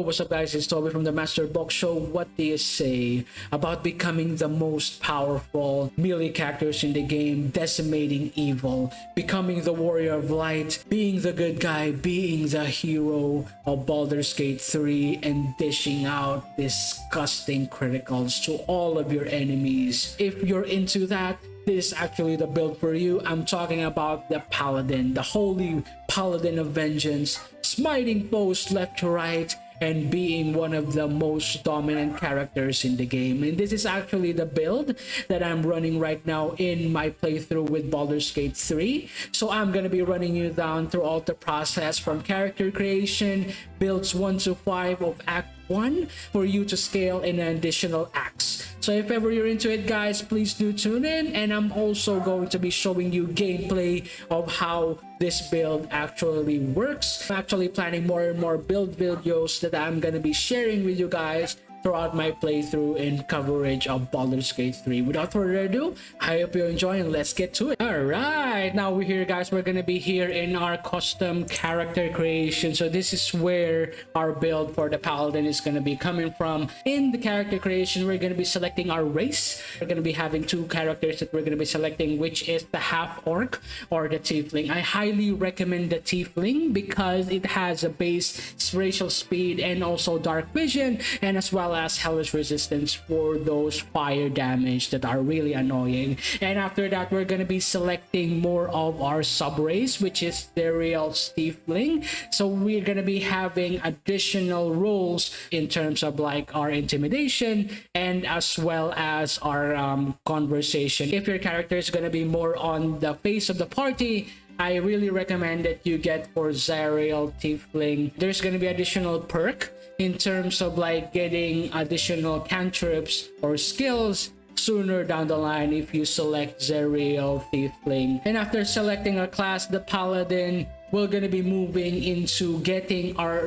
what's up guys, it's Toby from the MasterBok Show. What do you say about becoming the most powerful melee characters in the game, decimating evil, becoming the warrior of light, being the good guy, being the hero of Baldur's Gate 3, and dishing out disgusting criticals to all of your enemies? If you're into that, this is actually the build for you. I'm talking about the Paladin, the holy Paladin of vengeance, smiting foes left to right and being one of the most dominant characters in the game. And this is actually the build that I'm running right now in my playthrough with Baldur's Gate 3. So I'm gonna be running you down through all the process from character creation, builds 1 to 5 of Act 1 for you to scale in an additional acts. So if ever you're into it guys, please do tune in, and I'm also going to be showing you gameplay of how this build actually works. I'm actually planning more and more build videos that I'm gonna be sharing with you guys throughout my playthrough and coverage of Baldur's Gate 3. Without further ado, I hope you enjoy and let's get to it. Alright, now we're here guys, we're gonna be here in our custom character creation. So this is where our build for the Paladin is gonna be coming from. In the character creation, we're gonna be selecting our race. We're gonna be having 2 characters that we're gonna be selecting, which is the half orc or the tiefling. I highly recommend the tiefling because it has a base racial speed and also dark vision, and as well as hellish resistance for those fire damage that are really annoying. And after that, we're gonna be selecting more of our sub race, which is the real tiefling. So we're gonna be having additional roles in terms of like our intimidation and as well as our conversation. If your character is gonna be more on the face of the party, I really recommend that you get for Zariel Tiefling. There's gonna be additional perk in terms of like getting additional cantrips or skills sooner down the line if you select Zariel Tiefling. And after selecting our class, the Paladin, we're gonna be moving into getting our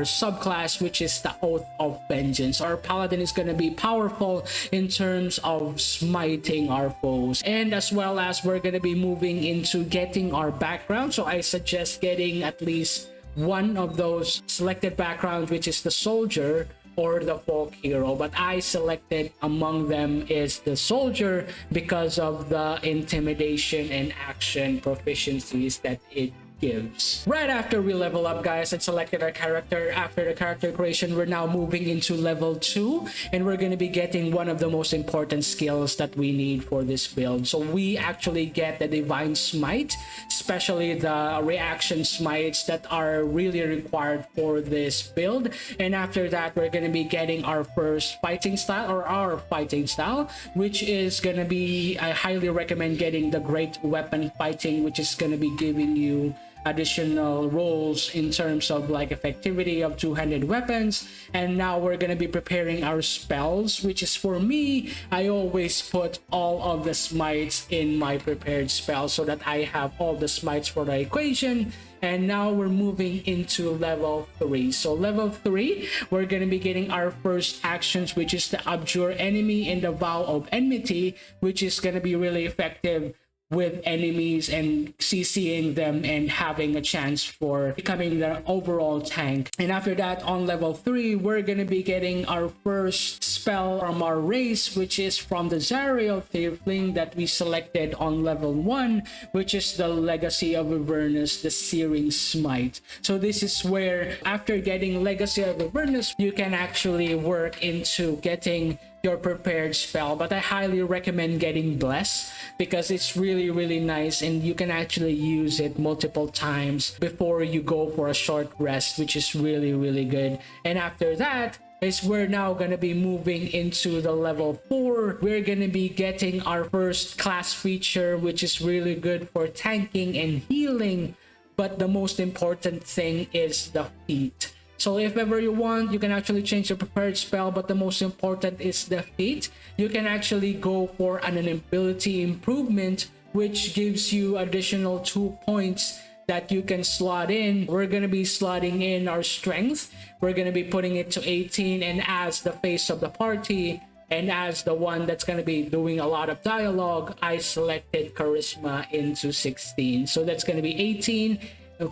subclass, which is the Oath of Vengeance. Our Paladin is gonna be powerful in terms of smiting our foes, and as well as we're gonna be moving into getting our background. So I suggest getting at least one of those selected backgrounds, which is the soldier or the folk hero, but I selected among them is the soldier because of the intimidation and action proficiencies that it gives. Right after we level up guys and selected our character, after the character creation, we're now moving into level 2, and we're going to be getting one of the most important skills that we need for this build. So we actually get the divine smite, especially the reaction smites that are really required for this build. And after that, we're going to be getting our first fighting style, or our fighting style, which is going to be, I highly recommend getting the great weapon fighting, which is going to be giving you additional roles in terms of like effectivity of two-handed weapons. And now we're going to be preparing our spells, which is, for me, I always put all of the smites in my prepared spells so that I have all the smites for the equation. And now we're moving into level 3. So level 3, we're going to be getting our first actions, which is the abjure enemy and the vow of enmity, which is going to be really effective with enemies and CCing them and having a chance for becoming the overall tank. And after that, on level 3, we're gonna be getting our first spell from our race, which is from the Zariel Tiefling that we selected on level 1, which is the Legacy of Avernus, the Searing Smite. So this is where, after getting Legacy of Avernus, you can actually work into getting your prepared spell. But I highly recommend getting Bless because it's really nice, and you can actually use it multiple times before you go for a short rest, which is really good. And after that is we're now going to be moving into the level 4. We're going to be getting our first class feature, which is really good for tanking and healing, but the most important thing is the feat. So if ever you want, you can actually change your prepared spell, but the most important is the feat. You can actually go for an ability improvement, which gives you additional 2 points that you can slot in. We're going to be slotting in our strength. We're going to be putting it to 18, and as the face of the party, and as the one that's going to be doing a lot of dialogue, I selected charisma into 16. So that's going to be 18.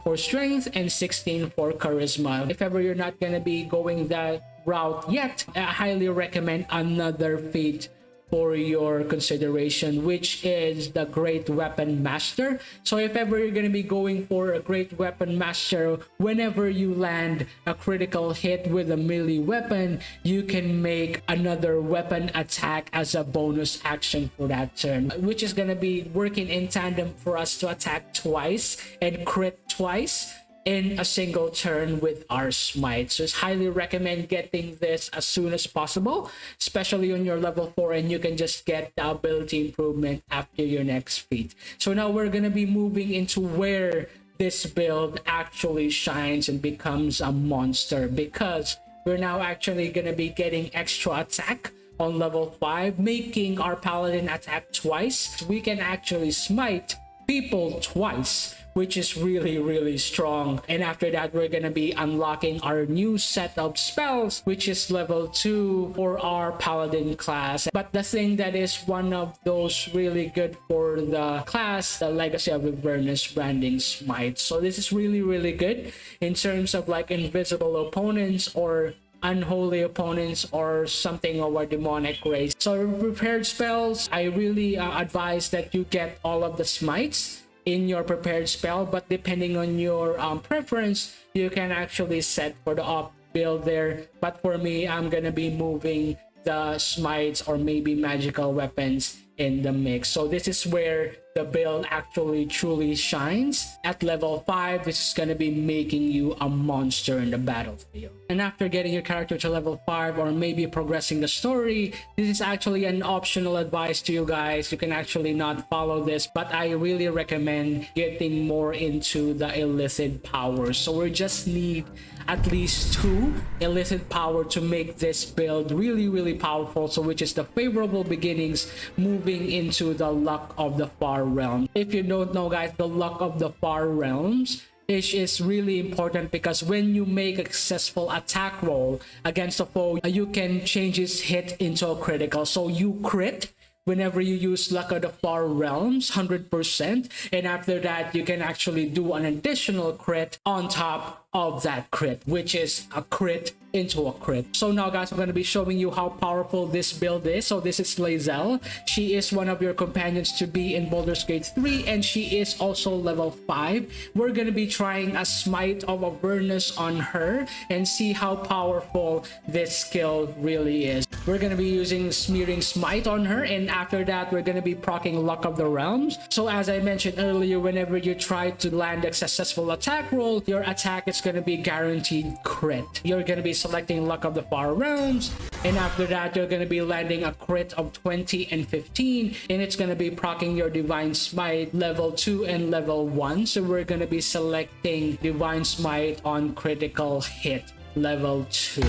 for strength and 16 for charisma. If ever you're not gonna be going that route yet, I highly recommend another feat for your consideration, which is the Great Weapon Master. So if ever you're going to be going for a Great Weapon Master, whenever you land a critical hit with a melee weapon, you can make another weapon attack as a bonus action for that turn, which is going to be working in tandem for us to attack twice and crit twice in a single turn with our smite. So I highly recommend getting this as soon as possible, especially on your level 4, and you can just get the ability improvement after your next feat. So now we're gonna be moving into where this build actually shines and becomes a monster, because we're now actually gonna be getting extra attack on level 5, making our paladin attack twice. We can actually smite people twice, which is really strong. And after that, we're gonna be unlocking our new set of spells, which is level 2 for our paladin class. But the thing that is one of those really good for the class, the Legacy of Avernus Branding Smite. So this is really good in terms of like invisible opponents or unholy opponents or something of a demonic race. So prepared spells, I really advise that you get all of the smites in your prepared spell, but depending on your preference, you can actually set for the up build there. But for me, I'm gonna be moving the smites or maybe magical weapons in the mix. So this is where the build actually truly shines. At level 5, this is going to be making you a monster in the battlefield. And after getting your character to level 5 or maybe progressing the story, this is actually an optional advice to you guys. You can actually not follow this, but I really recommend getting more into the Illithid powers. So we just need at least 2 Illithid power to make this build really powerful, so which is the favorable beginnings moving into the luck of the far realm. If you don't know, guys, the luck of the far realms is really important, because when you make a successful attack roll against a foe, you can change his hit into a critical. So you crit whenever you use Luck of the Far Realms 100%, and after that you can actually do an additional crit on top of that crit, which is a crit into a crit. So now, guys, I'm going to be showing you how powerful this build is. So this is Lae'zel. She is one of your companions to be in Baldur's Gate 3, and she is also level 5. We're going to be trying a Smite of Avernus on her and see how powerful this skill really is. We're going to be using Smearing Smite on her, and after that we're going to be proccing Luck of the Realms. So as I mentioned earlier, whenever you try to land a successful attack roll, your attack is going to be guaranteed crit. You're going to be selecting Luck of the Far Realms, and after that you're going to be landing a crit of 20 and 15, and it's going to be proccing your Divine Smite level 2 and level 1. So we're going to be selecting Divine Smite on critical hit level 2.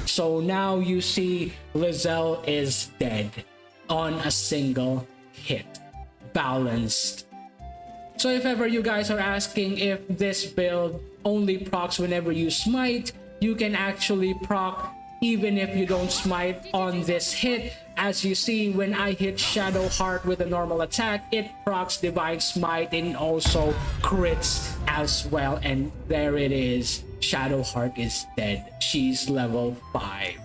So now you see Lae'zel is dead on a single hit. Balanced. So if ever you guys are asking if this build only procs whenever you smite, you can actually proc even if you don't smite on this hit. As you see, when I hit Shadow Heart with a normal attack, it procs Divine Smite and also crits as well. And there it is. Shadow Heart is dead. She's level 5.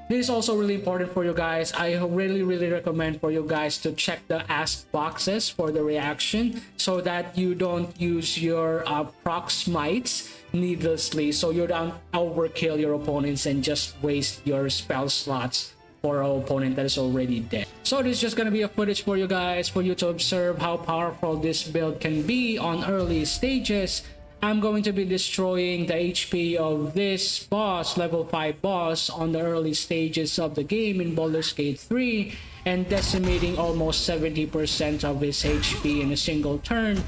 This is also really important for you guys. I really recommend for you guys to check the ask boxes for the reaction, so that you don't use your proc smites needlessly, so you don't overkill your opponents and just waste your spell slots for an opponent that is already dead. So this is just gonna be a footage for you guys, for you to observe how powerful this build can be on early stages. I'm going to be destroying the HP of this boss, level 5 boss, on the early stages of the game in Baldur's Gate 3, and decimating almost 70% of his HP in a single turn,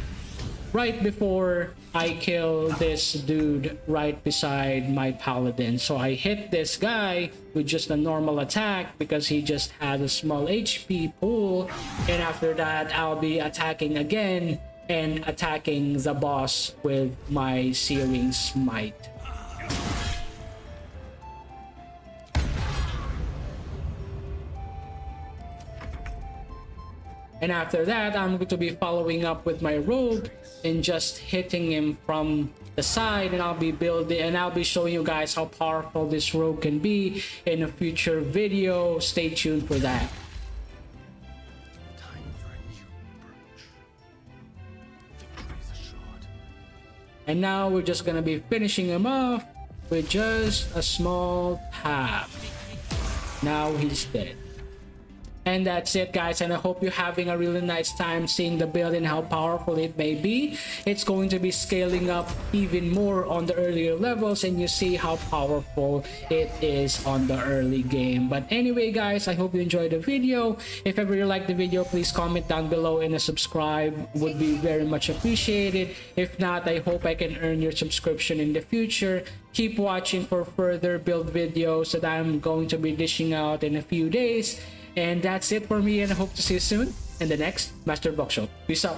right before I kill this dude right beside my paladin. So I hit this guy with just a normal attack because he just had a small HP pool, and after that I'll be attacking again and attacking the boss with my Searing Smite. And after that, I'm going to be following up with my rogue and just hitting him from the side, and I'll be building and I'll be showing you guys how powerful this rogue can be in a future video. Stay tuned for that. Time for a new approach. Victory's assured. And now we're just gonna be finishing him off with just a small tap. Now he's dead. And that's it, guys, and I hope you're having a really nice time seeing the build and how powerful it may be. It's going to be scaling up even more on the earlier levels, and you see how powerful it is on the early game. But anyway, guys, I hope you enjoyed the video. If ever you like the video, please comment down below, and a subscribe would be very much appreciated. If not, I hope I can earn your subscription in the future. Keep watching for further build videos that I'm going to be dishing out in a few days. And that's it for me, and I hope to see you soon in the next MasterBok show. Peace out.